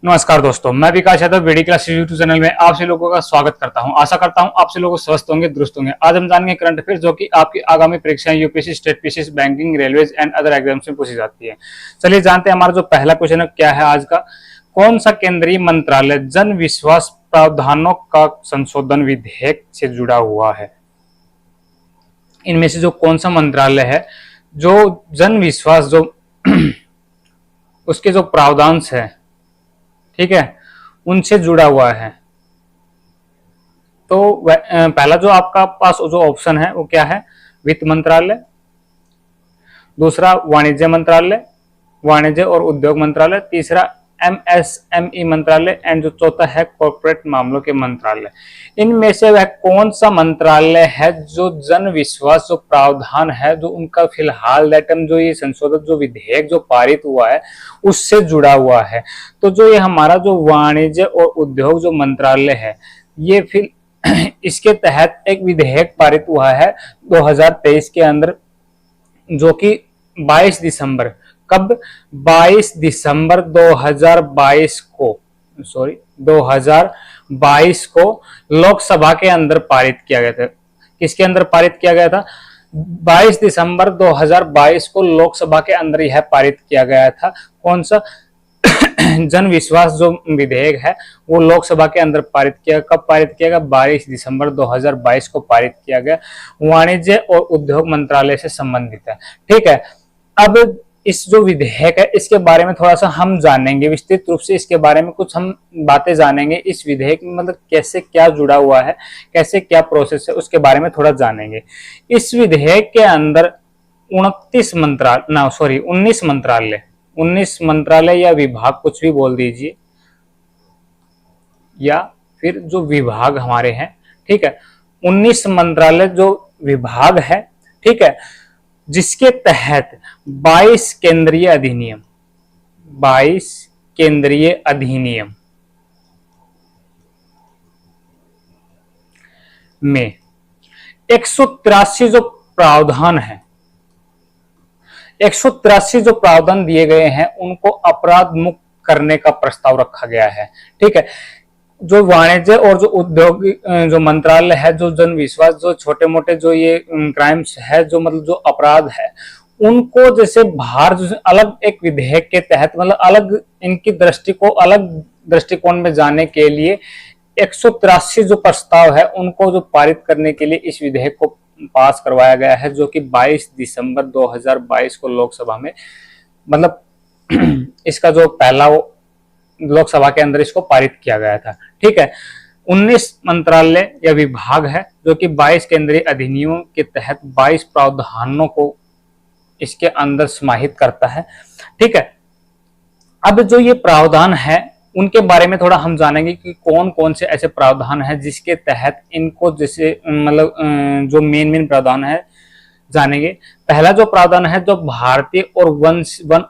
नमस्कार दोस्तों, मैं Vikas Yadav BD class YouTube channel में आप सभी लोगों का स्वागत करता हूं। आशा करता हूं आप सभी लोग स्वस्थ होंगे, दुरुस्त होंगे। आज हम जानेंगे करंट अफेयर्स जो कि आपकी आगामी परीक्षाएं UPSC, state PCS, banking, railways and other exams में पूछी जाती है। चलिए जानते हैं हमारा जो पहला क्वेश्चन है क्या है आज का। कौन सा केंद्रीय मंत्रालय जन विश्वास प्रावधानों का संशोधन विधेयक से जुड़ा हुआ है? इनमें से जो कौन सा मंत्रालय है जो जन विश्वास जो उसके जो प्रावधान है, ठीक है, उनसे जुड़ा हुआ है? तो पहला जो आपका पास जो ऑप्शन है वो क्या है? वित्त मंत्रालय, दूसरा वाणिज्य मंत्रालय, वाणिज्य और उद्योग मंत्रालय, तीसरा एमएसएमई मंत्रालय एंड जो चौथा है कॉर्पोरेट मामलों के मंत्रालय। इनमें से वह कौन सा मंत्रालय है जो जन विश्वास जो प्रावधान है जो उनका फिलहाल डेटम जो ये संशोधित जो विधेयक जो पारित हुआ है उससे जुड़ा हुआ है? तो जो ये हमारा जो वाणिज्य और उद्योग जो मंत्रालय है, ये फिर इसके तहत एक विधेयक पारित हुआ है 2023 के अंदर, जो कि 22 दिसंबर, कब? 22 दिसंबर 2022 को लोकसभा के अंदर पारित किया गया था। किसके अंदर पारित किया गया था? 22 दिसंबर 2022 को लोकसभा के अंदर यह पारित किया गया था। कौन सा जन विश्वास जो विधेयक है वो लोकसभा के अंदर पारित किया। कब पारित किया गया? 22 दिसंबर 2022 को पारित किया गया। वाणिज्य और उद्योग मंत्रालय से संबंधित है। ठीक है, अब इस जो विधेयक है इसके बारे में थोड़ा सा हम जानेंगे विस्तृत रूप से। इसके बारे में कुछ हम बातें जानेंगे। इस विधेयक में मतलब कैसे क्या जुड़ा हुआ है, कैसे क्या प्रोसेस है, उसके बारे में थोड़ा जानेंगे। इस विधेयक के अंदर 19 मंत्रालय या विभाग, कुछ भी बोल दीजिए, या फिर जो विभाग हमारे हैं, ठीक है, 19 मंत्रालय जो विभाग है, ठीक है, जिसके तहत 22 केंद्रीय अधिनियम में 183 जो प्रावधान है, 183 जो प्रावधान दिए गए हैं उनको अपराध मुक्त करने का प्रस्ताव रखा गया है। ठीक है, जो वाणिज्य और जो उद्योग जो मंत्रालय है, जो जन विश्वास जो छोटे मोटे जो ये क्राइम्स है, जो मतलब जो अपराध है, उनको जैसे बाहर अलग एक विधेयक के तहत मतलब अलग इनकी दृष्टि को अलग दृष्टिकोण में जाने के लिए 183 जो प्रस्ताव है उनको जो पारित करने के लिए इस विधेयक को पास करवाया गया है, जो कि 22 दिसंबर 2022 को लोकसभा में मतलब इसका जो पहला लोकसभा के अंदर इसको पारित किया गया था। ठीक है, 19 मंत्रालय या विभाग है जो कि 22 केंद्रीय अधिनियमों के तहत 22 प्रावधानों को इसके अंदर समाहित करता है। ठीक है, अब जो ये प्रावधान है उनके बारे में थोड़ा हम जानेंगे कि कौन कौन से ऐसे प्रावधान है जिसके तहत इनको जैसे मतलब जो मेन प्रावधान है जानेंगे। पहला जो प्रावधान है जो भारतीय और वन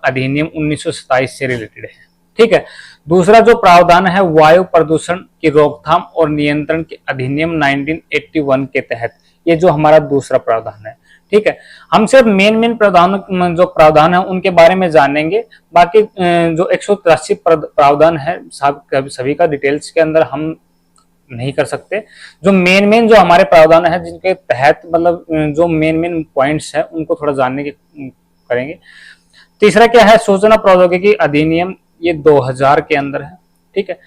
अधिनियम 1927 से रिलेटेड है। ठीक है, दूसरा जो प्रावधान है वायु प्रदूषण की रोकथाम और नियंत्रण के अधिनियम 1981 के तहत, ये जो हमारा दूसरा प्रावधान है। ठीक है, हम सिर्फ मेन प्रावधान जो प्रावधान है उनके बारे में जानेंगे। बाकी जो 183 प्रावधान है सभी का डिटेल्स के अंदर हम नहीं कर सकते। जो मेन जो हमारे प्रावधान है जिनके तहत मतलब जो मेन पॉइंट्स है उनको थोड़ा जानने की करेंगे। तीसरा क्या है? सूचना प्रौद्योगिकी अधिनियम, ये 2000 के अंदर है। ठीक है,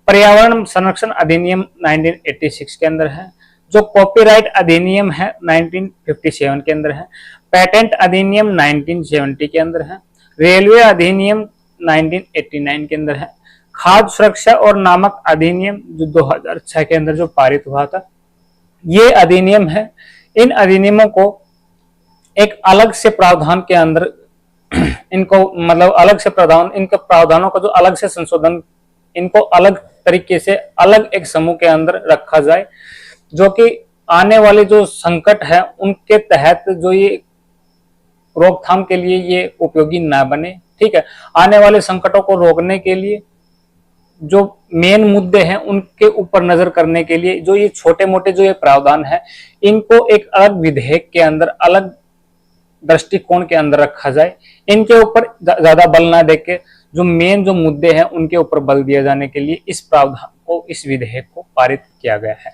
पर्यावरण संरक्षण अधिनियम 1986 के अंदर है। जो कॉपीराइट अधिनियम है 1957 के अंदर है। पेटेंट अधिनियम 1970 के अंदर है। रेलवे अधिनियम 1989 के अंदर है। खाद्य सुरक्षा और नामक अधिनियम जो 2006 के अंदर जो पारित हुआ था, ये अधिनियम है। इन अधिनियमों को एक अलग से प्रावधान के अंदर इनको मतलब अलग से प्रावधान, इनके प्रावधानों का जो अलग से संशोधन, इनको अलग तरीके से अलग एक समूह के अंदर रखा जाए, जो कि आने वाले जो संकट है उनके तहत जो ये रोकथाम के लिए ये उपयोगी ना बने। ठीक है, आने वाले संकटों को रोकने के लिए जो मेन मुद्दे हैं उनके ऊपर नजर करने के लिए जो ये छोटे मोटे जो ये प्रावधान है इनको एक अलग विधेयक के अंदर अलग दृष्टिकोण के अंदर रखा जाए, इनके ऊपर ज्यादा बल ना देके जो मेन जो मुद्दे हैं उनके ऊपर बल दिया जाने के लिए इस प्रावधान को, इस विधेयक को पारित किया गया है।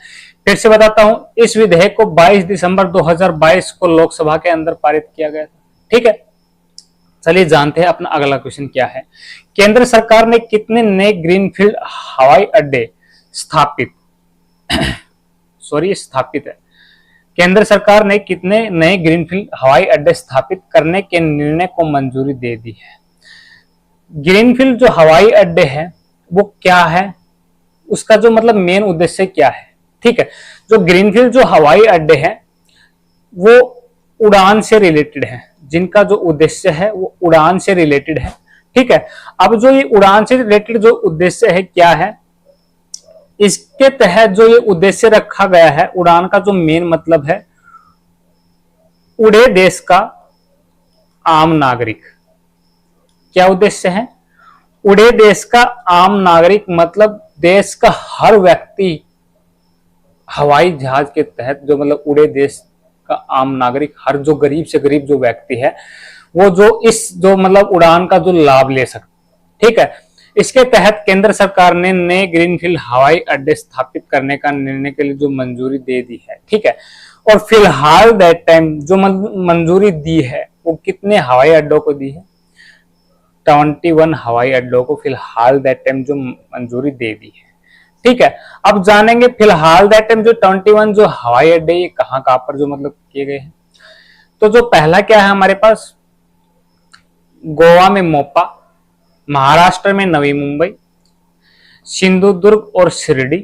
फिर से बताता हूं, इस विधेयक को 22 दिसंबर 2022 को लोकसभा के अंदर पारित किया गया था। ठीक है, चलिए जानते हैं अपना अगला क्वेश्चन क्या है। केंद्र सरकार ने कितने नए ग्रीनफील्ड हवाई अड्डे स्थापित स्थापित है। केंद्र सरकार ने कितने नए ग्रीनफील्ड हवाई अड्डे स्थापित करने के निर्णय को मंजूरी दे दी है। ग्रीनफील्ड जो हवाई अड्डे हैं वो क्या है, उसका जो मतलब मेन उद्देश्य क्या है। ठीक है, जो ग्रीनफील्ड जो हवाई अड्डे हैं वो उड़ान से रिलेटेड है, जिनका जो उद्देश्य है वो उड़ान से रिलेटेड है। ठीक है, अब जो ये उड़ान से रिलेटेड जो उद्देश्य है क्या है, इसके तहत जो ये उद्देश्य रखा गया है, उड़ान का जो मेन मतलब है उड़े देश का आम नागरिक। क्या उद्देश्य है? उड़े देश का आम नागरिक मतलब देश का हर व्यक्ति हवाई जहाज के तहत जो मतलब उड़े देश का आम नागरिक, हर जो गरीब से गरीब जो व्यक्ति है वो जो इस जो मतलब उड़ान का जो लाभ ले सकते। ठीक है, इसके तहत केंद्र सरकार ने नए ग्रीनफील्ड हवाई अड्डे स्थापित करने का निर्णय के लिए जो मंजूरी दे दी है। ठीक है, और फिलहाल दैट टाइम जो मंजूरी दी है वो कितने हवाई अड्डों को दी है? 21 हवाई अड्डों को फिलहाल दैट टाइम जो मंजूरी दे दी है। ठीक है, अब जानेंगे फिलहाल दैट टाइम जो 21 जो हवाई अड्डे ये कहां पर जो मतलब किए गए हैं। तो जो पहला क्या है हमारे पास, गोवा में मोपा, महाराष्ट्र में नवी मुंबई, सिंधुदुर्ग और शिरडी,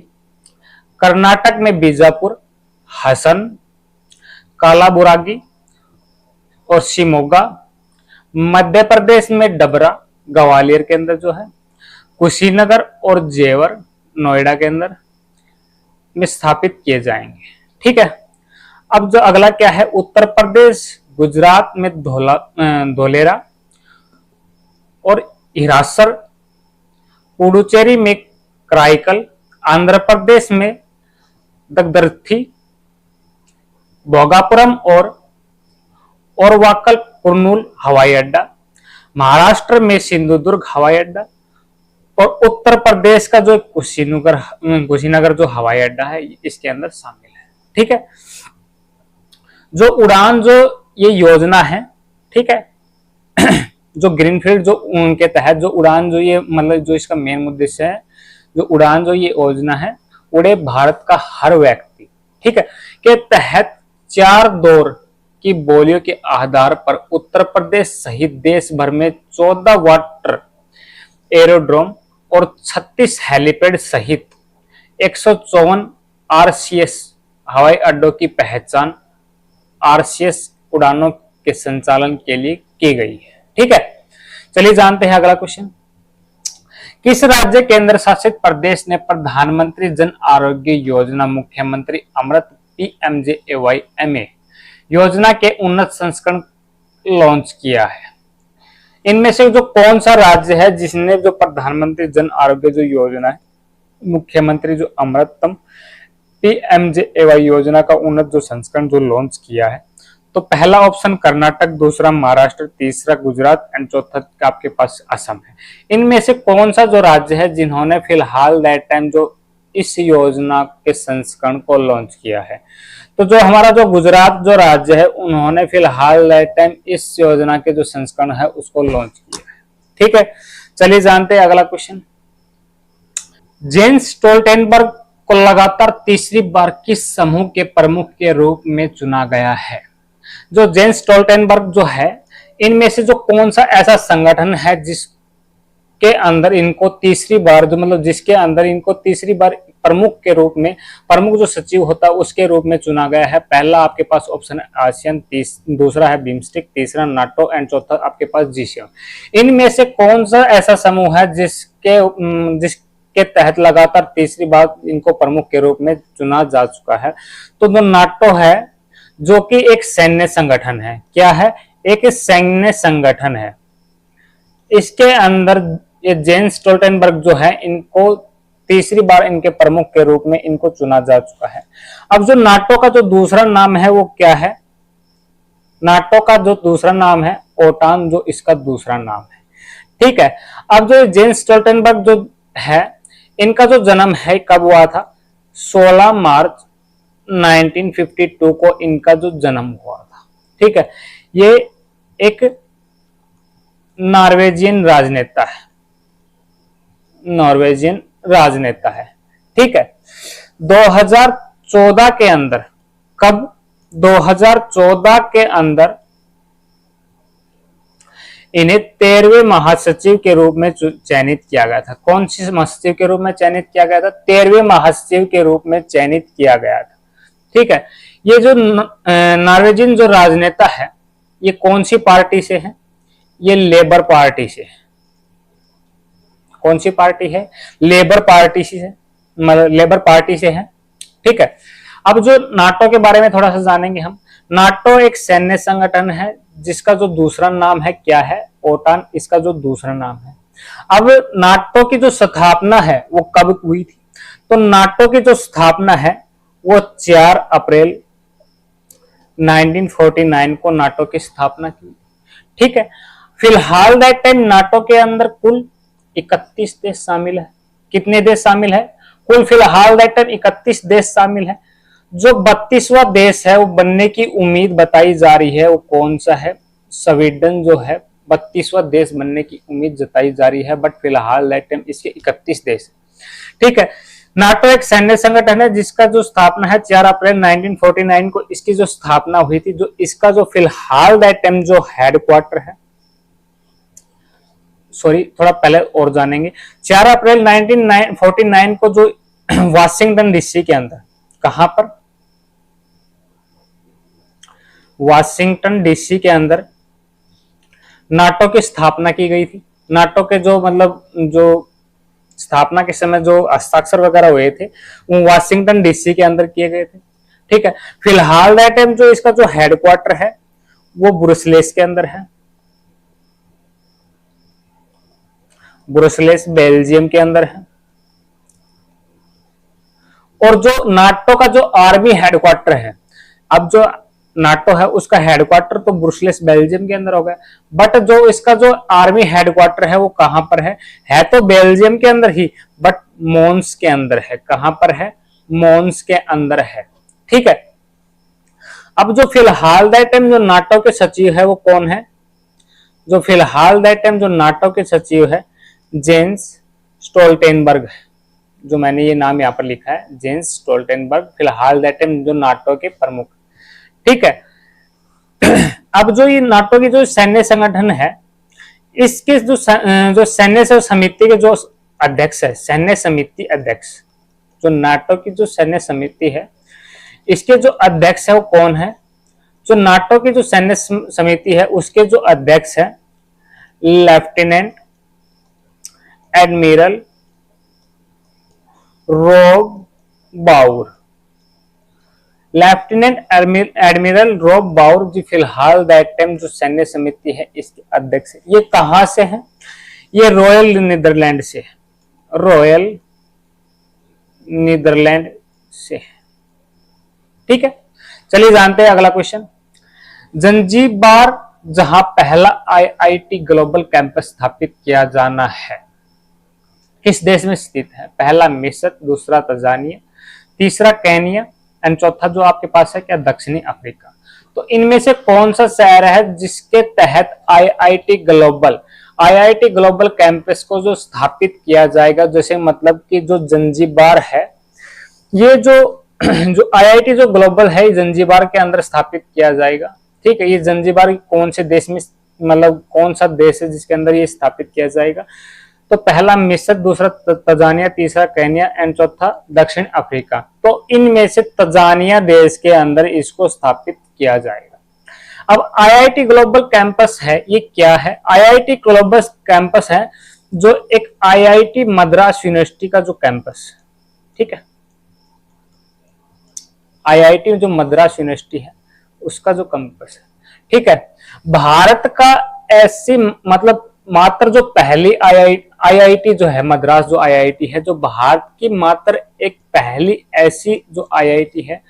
कर्नाटक में बीजापुर, हसन, कालाबुरागी और शिमोगा, मध्य प्रदेश में डबरा ग्वालियर के अंदर जो है, कुशीनगर और जेवर नोएडा के अंदर में स्थापित किए जाएंगे। ठीक है, अब जो अगला क्या है, उत्तर प्रदेश, गुजरात में धोलेरा और हिरासर, पुडुचेरी में कराईकल, आंध्र प्रदेश में दगदर्थी, भोगापुरम और वाकल कुर्नूल हवाई अड्डा, महाराष्ट्र में सिंधुदुर्ग हवाई अड्डा और उत्तर प्रदेश का जो कुशीनगर जो हवाई अड्डा है इसके अंदर शामिल है। ठीक है, जो उड़ान जो ये योजना है, ठीक है, जो ग्रीनफील्ड जो उनके तहत जो उड़ान जो ये मतलब जो इसका मेन उद्देश्य है, जो उड़ान जो ये योजना है उड़े भारत का हर व्यक्ति, ठीक है, के तहत 4 दौर की बोलियों के आधार पर उत्तर प्रदेश सहित देश भर में 14 वाटर एरोड्रोम और 36 हेलीपैड सहित 154 आरसीएस हवाई अड्डों की पहचान आरसीएस उड़ानों के संचालन के लिए की गई है। ठीक है, चलिए जानते हैं अगला क्वेश्चन। किस राज्य केंद्र शासित प्रदेश ने प्रधानमंत्री जन आरोग्य योजना मुख्यमंत्री अमृत PMJAY योजना के उन्नत संस्करण लॉन्च किया है? इनमें से जो कौन सा राज्य है जिसने जो प्रधानमंत्री जन आरोग्य जो योजना है मुख्यमंत्री जो अमृतम PMJAY योजना का उन्नत जो संस्करण जो लॉन्च किया है? तो पहला ऑप्शन कर्नाटक, दूसरा महाराष्ट्र, तीसरा गुजरात एंड चौथा आपके पास असम है। इनमें से कौन सा जो राज्य है जिन्होंने फिलहाल दैट टाइम जो इस योजना के संस्करण को लॉन्च किया है? तो जो हमारा जो गुजरात जो राज्य है उन्होंने फिलहाल दैट टाइम इस योजना के जो संस्करण है उसको लॉन्च किया है। ठीक है, चलिए जानते हैं अगला क्वेश्चन। जेन्स स्टोल्टेनबर्ग को लगातार तीसरी बार किस समूह के प्रमुख के रूप में चुना गया है? जो जेन्स स्टोल्टेनबर्ग जो है, इनमें से जो कौन सा ऐसा संगठन है जिसके अंदर इनको तीसरी बार जो मतलब जिसके अंदर इनको तीसरी बार प्रमुख के रूप में, प्रमुख जो सचिव होता है उसके रूप में चुना गया है? पहला आपके पास ऑप्शन है आसियान, दूसरा है बिम्स्टेक, तीसरा नाटो एंड चौथा आपके पास G7। इनमें से कौन सा ऐसा समूह है जिसके तहत लगातार तीसरी बार इनको प्रमुख के रूप में चुना जा चुका है? तो जो नाटो है जो कि एक सैन्य संगठन है। क्या है? एक सैन्य संगठन है। इसके अंदर ये जेन्स स्टोल्टेनबर्ग जो है इनको तीसरी बार इनके प्रमुख के रूप में इनको चुना जा चुका है। अब जो नाटो का जो दूसरा नाम है वो क्या है? नाटो का जो दूसरा नाम है ओटान, जो इसका दूसरा नाम है। ठीक है, अब जो जेन्स स्टोल्टेनबर्ग जो है, इनका जो जन्म है कब हुआ था? 16 मार्च 1952 को इनका जो जन्म हुआ था। ठीक है, ये एक नॉर्वेजियन राजनेता है, नॉर्वेजियन राजनेता है। ठीक है, 2014 के अंदर, कब? 2014 के अंदर इन्हें 13वें महासचिव के रूप में चयनित किया गया था। कौन सी महासचिव के रूप में चयनित किया गया था? 13वें महासचिव के रूप में चयनित किया गया था। ठीक है, ये जो नॉर्वेजियन जो राजनेता है, ये कौन सी पार्टी से है? ये लेबर पार्टी से है। कौन सी पार्टी है? लेबर पार्टी से, मतलब लेबर पार्टी से है। ठीक है, अब जो नाटो के बारे में थोड़ा सा जानेंगे हम। नाटो एक सैन्य संगठन है जिसका जो दूसरा नाम है क्या है? ओटान, इसका जो दूसरा नाम है। अब नाटो की जो स्थापना है वो कब हुई थी? तो नाटो की जो स्थापना है वो 4 अप्रैल 1949 को नाटो की स्थापना की। ठीक है, फिलहाल दैट टाइम नाटो के अंदर कुल 31 देश शामिल है। कितने देश शामिल है? कुल फिलहाल दैट टाइम 31 देश शामिल है। जो 32वां देश है वो बनने की उम्मीद बताई जा रही है, वो कौन सा है? स्वीडन जो है 32वां देश बनने की उम्मीद जताई जा रही है, बट फिलहाल दैट टाइम इसके 31 देश है। ठीक है, नाटो एक सैन्य संगठन है जिसका जो स्थापना है 4 अप्रैल 1949 को इसकी जो स्थापना हुई थी। जो इसका जो फिलहाल दैट टाइम जो हेडक्वार्टर है, सॉरी थोड़ा पहले और जानेंगे। 4 अप्रैल 1949 को जो वाशिंगटन डीसी के अंदर, कहां पर? वाशिंगटन डीसी के अंदर नाटो की स्थापना की गई थी। नाटो के जो मतलब जो स्थापना के समय जो हस्ताक्षर वगैरह हुए थे वो वाशिंगटन डीसी के अंदर किए गए थे। ठीक है, फिलहाल दैट टाइम जो इसका जो हेडक्वार्टर है वो ब्रुसेल्स के अंदर है। ब्रुसेल्स बेल्जियम के अंदर है। और जो नाटो का जो आर्मी हेडक्वार्टर है, अब जो नाटो है उसका हेडक्वार्टर तो ब्रुसेल्स बेल्जियम के अंदर हो गया, बट जो इसका जो आर्मी हेडक्वार्टर है वो कहां पर है तो बेल्जियम के अंदर ही, बट मोन्स के अंदर है। कहां पर है? मोन्स के अंदर है। ठीक है, अब जो फिलहाल दैट टाइम जो नाटो के सचिव है वो कौन है? जो फिलहाल दैट टाइम जो नाटो के सचिव है जेन्स स्टोल्टेनबर्ग है। जो मैंने ये नाम यहाँ पर लिखा है, जेन्स स्टोल्टेनबर्ग फिलहाल दैट टाइम जो नाटो के प्रमुख। ठीक है, अब जो ये नाटो की जो सैन्य संगठन है, इसके जो सैन्य समिति के जो अध्यक्ष है, सैन्य समिति अध्यक्ष, जो नाटो की जो सैन्य समिति है इसके जो अध्यक्ष है वो कौन है? जो नाटो की जो सैन्य समिति है उसके जो अध्यक्ष है लेफ्टिनेंट एडमिरल रोब बाउर। लेफ्टिनेंट एडमिरल रोब बाउर जी फिलहाल दैट टाइम जो सैन्य समिति है इसके अध्यक्ष है। ये कहां से है? ये रॉयल नीदरलैंड से है। रॉयल नीदरलैंड से है। ठीक है, चलिए जानते हैं अगला क्वेश्चन। जंजीबार जहां पहला आईआईटी ग्लोबल कैंपस स्थापित किया जाना है किस देश में स्थित है? पहला मिस्र, दूसरा तंजानिया, तीसरा केन्या एंड चौथा जो आपके पास है क्या? दक्षिणी अफ्रीका। तो इनमें से कौन सा शहर है जिसके तहत आईआईटी ग्लोबल कैंपस को जो स्थापित किया जाएगा? जैसे मतलब कि जो जंजीबार है, ये जो आईआईटी जो ग्लोबल है जंजीबार के अंदर स्थापित किया जाएगा। ठीक है, ये जंजीबार कौन से देश में, मतलब कौन सा देश है जिसके अंदर ये स्थापित किया जाएगा? तो पहला मिस्र, दूसरा तंजानिया, तीसरा केन्या एंड चौथा दक्षिण अफ्रीका। तो इनमें से तंजानिया देश के अंदर इसको स्थापित किया जाएगा। अब आईआईटी ग्लोबल कैंपस है, ये क्या है? आईआईटी ग्लोबल कैंपस है जो एक आईआईटी मद्रास यूनिवर्सिटी का जो कैंपस है। ठीक है, आईआईटी जो मद्रास यूनिवर्सिटी है उसका जो कैंपस है। ठीक है, भारत का ऐसी मतलब मात्र जो पहली आईआईटी जो है मद्रास जो आईआईटी है, जो भारत की मात्र एक पहली ऐसी जो आईआईटी है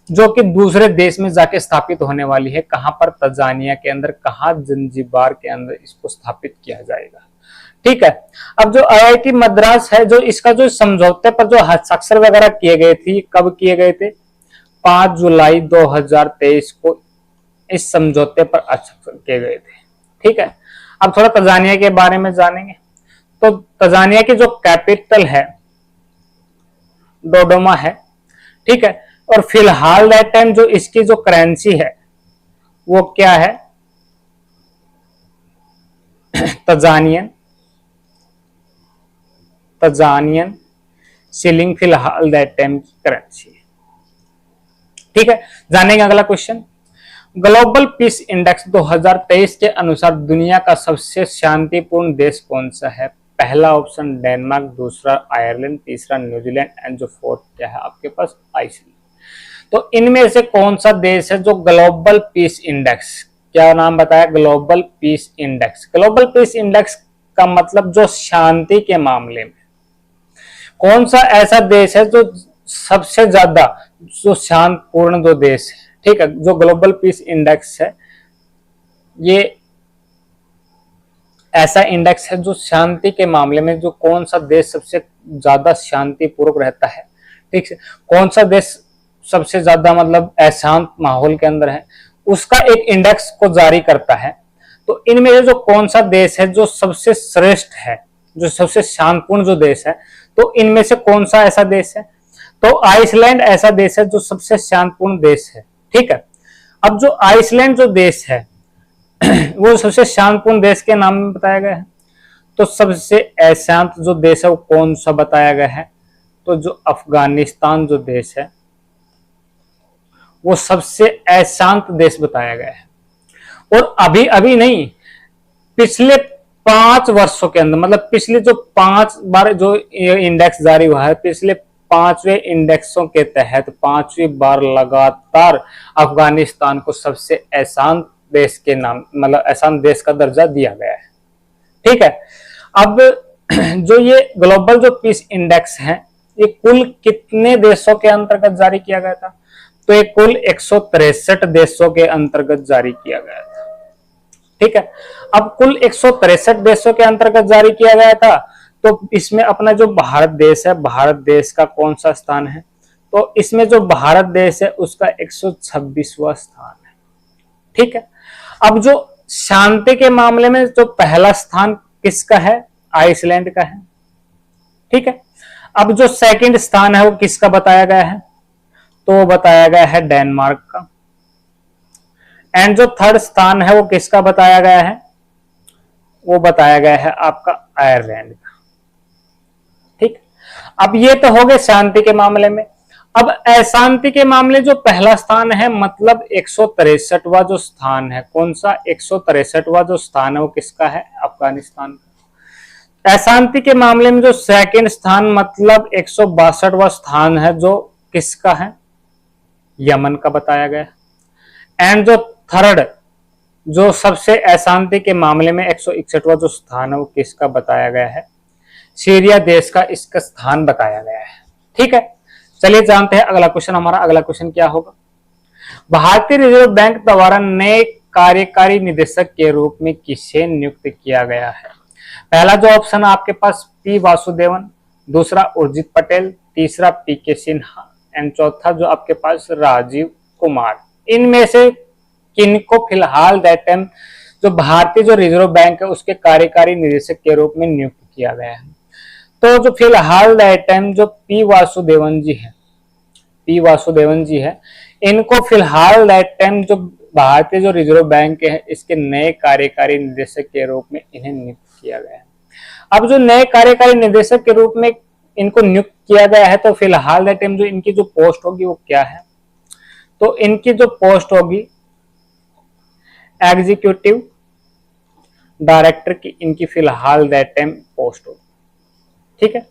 जो कि दूसरे देश में जाके स्थापित होने वाली है। कहां पर? तंजानिया के अंदर। कहां? जंजीबार के अंदर इसको स्थापित किया जाएगा। ठीक है। अब जो आईआईटी मद्रास है, जो इसका जो समझौते पर जो हस्ताक्षर वगैरह किए गए थे, कब किए गए थे? 5 जुलाई 2023 को इस समझौते पर हस्ताक्षर किए गए थे। ठीक है। अब थोड़ा तंजानिया के बारे में जानेंगे। तो तंजानिया की जो कैपिटल है डोडोमा है। ठीक है। और फिलहाल दैट टाइम जो इसकी जो करेंसी है वो क्या है? तंजानियन शिलिंग फिलहाल दैट टाइम की करेंसी है। ठीक है। जानेंगे अगला क्वेश्चन। ग्लोबल पीस इंडेक्स 2023 के अनुसार दुनिया का सबसे शांतिपूर्ण देश कौन सा है? पहला ऑप्शन डेनमार्क, दूसरा आयरलैंड, तीसरा न्यूजीलैंड एंड जो फोर्थ क्या है आपके पास? आइसलैंड। तो इनमें से कौन सा देश है जो ग्लोबल पीस इंडेक्स, क्या नाम बताया? Global peace index. Global peace index का मतलब जो शांति के मामले में कौन सा ऐसा देश है जो सबसे ज्यादा जो शांतिपूर्ण जो देश है। ठीक है। जो ग्लोबल पीस इंडेक्स है ये ऐसा इंडेक्स है जो शांति के मामले में जो कौन सा देश सबसे ज्यादा शांतिपूर्वक रहता है। ठीक है। कौन सा देश सबसे ज्यादा मतलब अशांत माहौल के अंदर है, उसका एक इंडेक्स को जारी करता है। तो इनमें से जो कौन सा देश है जो सबसे श्रेष्ठ है, जो सबसे शांतिपूर्ण जो देश है, तो इनमें से कौन सा ऐसा देश है? तो आइसलैंड ऐसा देश है जो सबसे शांतिपूर्ण देश है। ठीक है। अब जो आइसलैंड जो देश है वो सबसे शांतिपूर्ण देश के नाम में बताया गया है। तो सबसे अशांत जो देश है वो कौन सा बताया गया है? तो जो अफगानिस्तान जो देश है वो सबसे अशांत देश बताया गया है। और अभी अभी नहीं, पिछले 5 वर्षों के अंदर, मतलब पिछले जो 5 बार जो इंडेक्स जारी हुआ है, पिछले 5वें इंडेक्सों के तहत 5वीं बार लगातार अफगानिस्तान को सबसे अशांत देश के नाम, मतलब अशांत देश का दर्जा दिया गया है। ठीक है। अब जो ये ग्लोबल जो पीस इंडेक्स है ये कुल कितने देशों के अंतर्गत जारी किया गया था? तो ये कुल 163 देशों के अंतर्गत जारी किया गया था। ठीक है। अब कुल 163 देशों के अंतर्गत जारी किया गया था। तो इसमें अपना जो भारत देश है, भारत देश का कौन सा स्थान है? तो इसमें जो भारत देश है उसका 126वां स्थान है। ठीक है। अब जो शांति के मामले में जो पहला स्थान किसका है? आइसलैंड का है। ठीक है। अब जो सेकंड स्थान है वो किसका बताया गया है? तो वो बताया गया है डेनमार्क का। एंड जो थर्ड स्थान है वो किसका बताया गया है? वो बताया गया है आपका आयरलैंड का। ठीक। अब ये तो हो गए शांति के मामले में। अब अशांति के मामले जो पहला स्थान है, मतलब 163वां जो स्थान है, कौन सा? 163वां जो स्थान है वो किसका है? अफगानिस्तान का। अशांति के मामले में जो सेकंड स्थान, मतलब 162वां स्थान है, जो किसका है? यमन का बताया गया। एंड जो थर्ड, जो सबसे अशांति के मामले में 161वां जो स्थान है वो किसका बताया गया है? सीरिया देश का इसका स्थान बताया गया है। ठीक है। चलिए जानते हैं अगला क्वेश्चन। हमारा अगला क्वेश्चन क्या होगा? भारतीय रिजर्व बैंक द्वारा नए कार्यकारी निदेशक के रूप में किसे नियुक्त किया गया है? पहला जो ऑप्शन है आपके पास पी वासुदेवन, दूसरा उर्जित पटेल, तीसरा पीके सिन्हा एंड चौथा जो आपके पास राजीव कुमार। इनमें से किनको फिलहाल दैट टाइम जो भारतीय जो रिजर्व बैंक है उसके कार्यकारी निदेशक के रूप में नियुक्त किया गया है? तो जो फिलहाल दैट टाइम जो पी वासुदेवन जी है, इनको फिलहाल दैट टाइम जो भारतीय जो रिजर्व बैंक है इसके नए कार्यकारी निदेशक के रूप में इन्हें नियुक्त किया गया है। अब जो नए कार्यकारी निदेशक के रूप में इनको नियुक्त किया गया है, तो फिलहाल दैट टाइम जो इनकी जो पोस्ट होगी वो क्या है? तो इनकी जो पोस्ट होगी एग्जीक्यूटिव डायरेक्टर की, इनकी फिलहाल दैट टाइम पोस्ट होगी। ठीक है।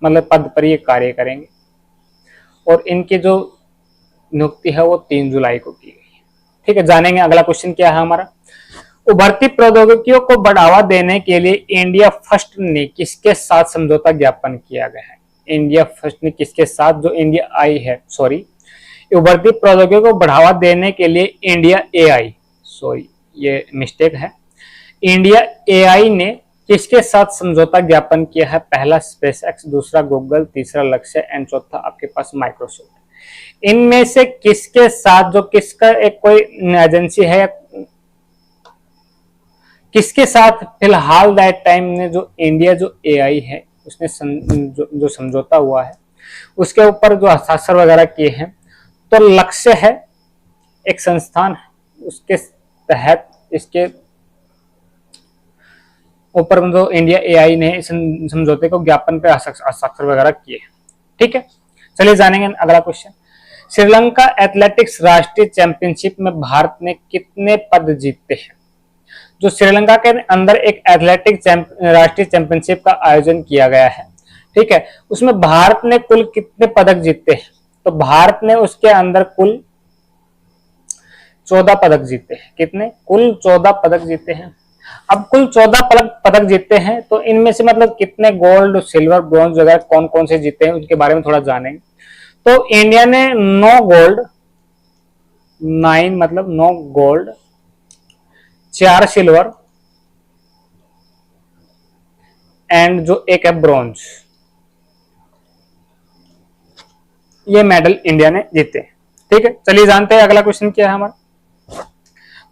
मतलब पद पर ये कार्य करेंगे और इनकी जो नियुक्ति है वो 3 जुलाई को की गई है। ठीक है। जानेंगे अगला क्वेश्चन क्या है हमारा। उभरती प्रौद्योगिकियों को बढ़ावा देने के लिए इंडिया फर्स्ट ने किसके साथ समझौता ज्ञापन किया गया है? इंडिया फर्स्ट ने किसके साथ, जो इंडिया आई है, सॉरी, उभरती प्रौद्योगिकी को बढ़ावा देने के लिए इंडिया एआई, सॉरी ये मिस्टेक है, इंडिया एआई ने किसके साथ समझौता ज्ञापन किया है? पहला स्पेस एक्स, दूसरा गूगल, तीसरा लक्ष्य एंड चौथा आपके पास माइक्रोसॉफ्ट। इनमें से किसके साथ, जो किसका एक कोई एजेंसी है, किसके साथ फिलहाल दैट टाइम में जो इंडिया जो एआई है उसने जो समझौता हुआ है उसके ऊपर जो हस्ताक्षर वगैरह किए हैं? तो लक्ष्य है एक संस्थान है, उसके तहत इसके ऊपर जो इंडिया एआई ने इस समझौते को ज्ञापन पे हस्ताक्षर वगैरह किए। ठीक है, चलिए जानेंगे अगला क्वेश्चन। श्रीलंका एथलेटिक्स राष्ट्रीय चैंपियनशिप में भारत ने कितने पद जीते हैं? जो श्रीलंका के अंदर एक एथलेटिक्स राष्ट्रीय चैंपियनशिप का आयोजन किया गया है, ठीक है, उसमें भारत ने कुल कितने पदक जीते हैं? तो भारत ने उसके अंदर कुल 14 पदक जीते हैं। कितने? कुल 14 पदक जीते हैं। अब कुल 14 पदक जीते हैं, तो इनमें से मतलब कितने गोल्ड, सिल्वर, ब्रॉन्ज वगैरह कौन कौन से जीते हैं उनके बारे में थोड़ा जानेंगे। तो इंडिया ने 9 गोल्ड, 9 गोल्ड, 4 सिल्वर एंड जो एक है ब्रॉन्ज, ये मेडल इंडिया ने जीते। ठीक है, चलिए जानते हैं अगला क्वेश्चन क्या है हमारा।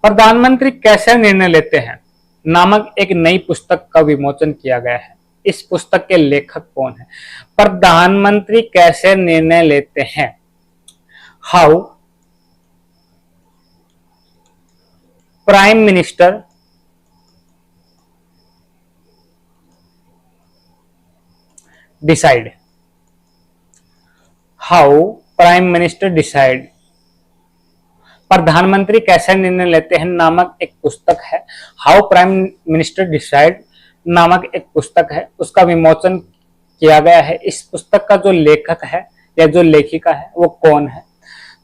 प्रधानमंत्री कैसे निर्णय लेते हैं नामक एक नई पुस्तक का विमोचन किया गया है। इस पुस्तक के लेखक कौन है? प्रधानमंत्री कैसे निर्णय लेते हैं, how prime minister decide, how prime minister decide, प्रधानमंत्री कैसे निर्णय लेते हैं नामक एक पुस्तक है, हाउ प्राइम मिनिस्टर डिसाइड नामक एक पुस्तक है, उसका विमोचन किया गया है। इस पुस्तक का जो लेखक है या जो लेखिका है वो कौन है?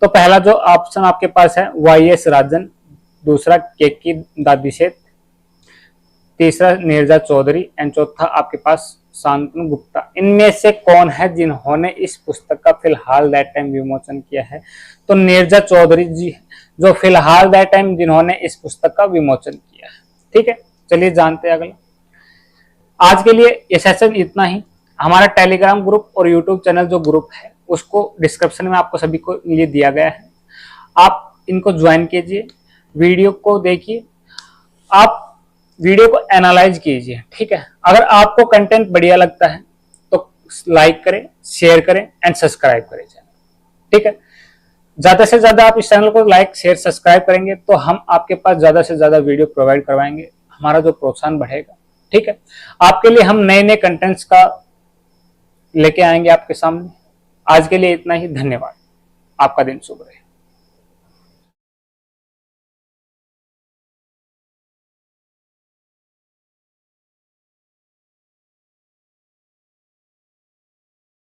तो पहला जो ऑप्शन आपके पास है वाईएस राजन, दूसरा केकी दादीसेठ, तीसरा नीरजा चौधरी एंड चौथा आपके पास शांतनु गुप्ता। इनमें से कौन है जिन्होंने इस पुस्तक का फिलहाल दैट टाइम विमोचन किया है? तो नीरजा चौधरी जी जो फिलहाल दैट टाइम जिन्होंने इस पुस्तक का विमोचन किया है। ठीक है, चलिए जानते हैं अगला। आज के लिए ये सेशन इतना ही। हमारा टेलीग्राम ग्रुप और यूट्यूब चैनल जो ग्रुप है उसको डिस्क्रिप्शन में आपको सभी को लिए दिया गया है, आप इनको ज्वाइन कीजिए, वीडियो को देखिए, आप वीडियो को एनालाइज कीजिए। ठीक है, अगर आपको कंटेंट बढ़िया लगता है तो लाइक करें, शेयर करें एंड सब्सक्राइब करें चैनल। ठीक है, ज्यादा से ज्यादा आप इस चैनल को लाइक, शेयर, सब्सक्राइब करेंगे तो हम आपके पास ज्यादा से ज्यादा वीडियो प्रोवाइड करवाएंगे, हमारा जो प्रोत्साहन बढ़ेगा। ठीक है, आपके लिए हम नए नए कंटेंट्स का लेके आएंगे आपके सामने। आज के लिए इतना ही, धन्यवाद, आपका दिन शुभ रहे।